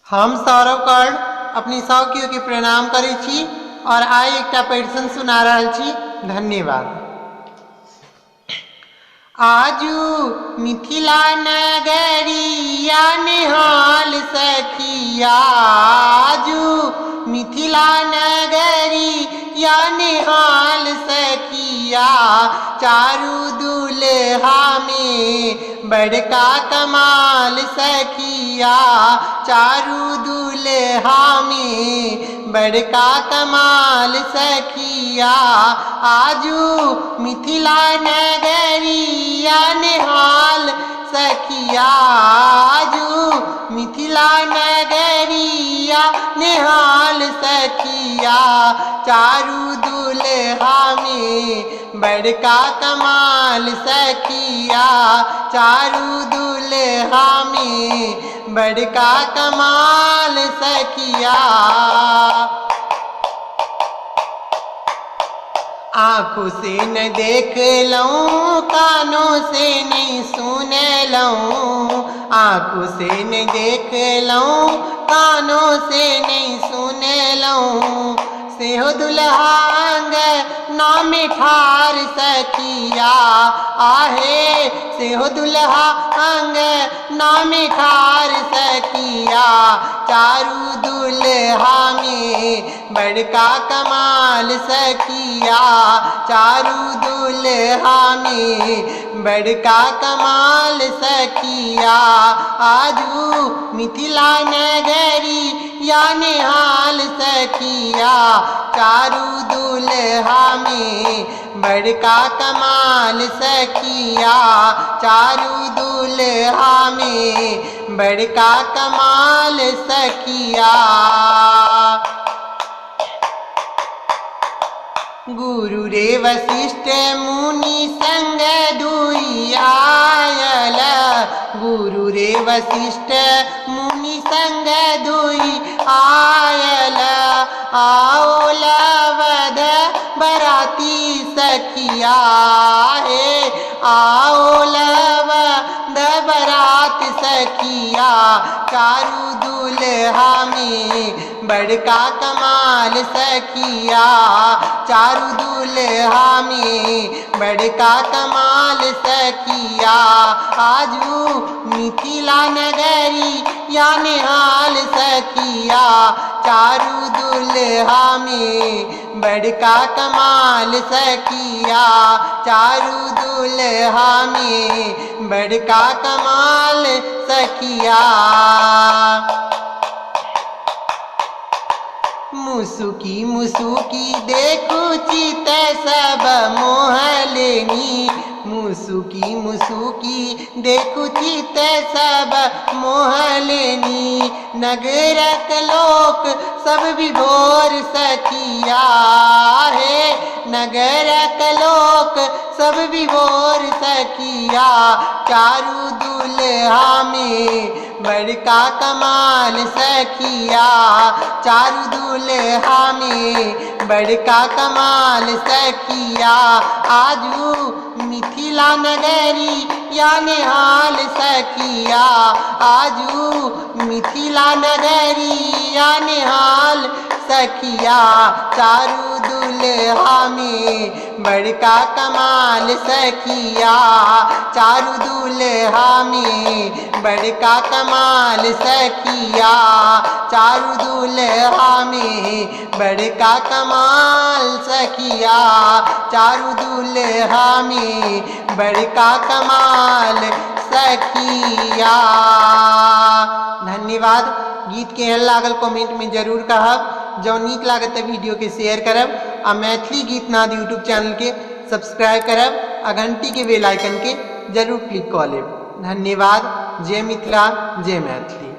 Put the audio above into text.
हम सौरव कर्ण अपनी सौकियों के प्रणाम करै छी और आइ एकटा परिसन सुना रहल छी। धन्यवाद। आजू मिथिला नगरिया निहाल सखिया, आजू मिथिला नगरिया निहाल सखिया, चारू दुल्हा में बड़का कमाल सखिया, चारू दुल्हा में बड़का कमाल सखिया, आजू मिथिला नगरिया निहाल सखिया, आजू मिथिला नगरिया निहाल सखिया, चारू दुल्हा में बड़का कमाल सखिया, चारू दुल्हा में बड़का कमाल सखिया। आँखों से न देख लऊं, कानों से नहीं सुन लऊं, आँखों से न देख लऊं, कानों से नहीं सुन लऊं, सेहो दुल्हा अंगना में ठार सखिया, आहे सेहो दुल्हा अंगना में ठार सखिया, चारू दुल्हा में बड़का कमाल सखिया, चारू दुल्हा में बड़का कमाल सखिया, आजू मिथिला नगरी या निहाल सखिया, चारू दुल्हा में बड़का कमाल सखिया, चारू दुल्हा में बड़का कमाल सखिया। गुरु रे वशिष्ठ मुनि संग दुई आयल, गुरु रे वशिष्ठ मुनि संग दुई आयल, आओ लवद बराती सखिया, हे आओ लवद बरात सखिया, चारू दुल्हा में बड़का कमाल सखिया, चारू दुल्हा में बड़का कमाल सखिया, आजू मिथिला नगरी या निहाल सखिया, चारू दुल्हा में बड़का कमाल सखिया, चारू दुल्हा में बड़का कमाल सखिया। मुसुकी मुसुकी देखू चित सब मोहलेनी, मुसुकी मुसुकी देखू चित सब मोहलेनी, नगरक लोक सब विभोर सखिया, हे नगरक लोक सब विभोर सखिया, चारू दुल्हा में बड़का कमाल सखिया, चारू दुल्हा में बड़का कमाल सखिया, आजू मिथिला नगरी या निहाल सखिया, आजू मिथिला नगरी या निहाल सखिया, चारू दुल्हा में बड़का कमाल सखिया, चारू दुल्हा में बड़का कमाल सखिया, चारू दुल्हा में बड़का कमाल सखिया, चारू दुल्हा में बड़का कमाल सखिया। धन्यवाद। गीत केहन लागल कमेंट में जरूर कहब, जो नीक लागत वीडियो के शेयर करब आ मैथिली गीतनाद यूट्यूब चैनल के सब्सक्राइब करब आ घंटी के बेल आइकन के जरूर क्लिक कऽ लेब। धन्यवाद। जय मिथिला, जय मैथिली।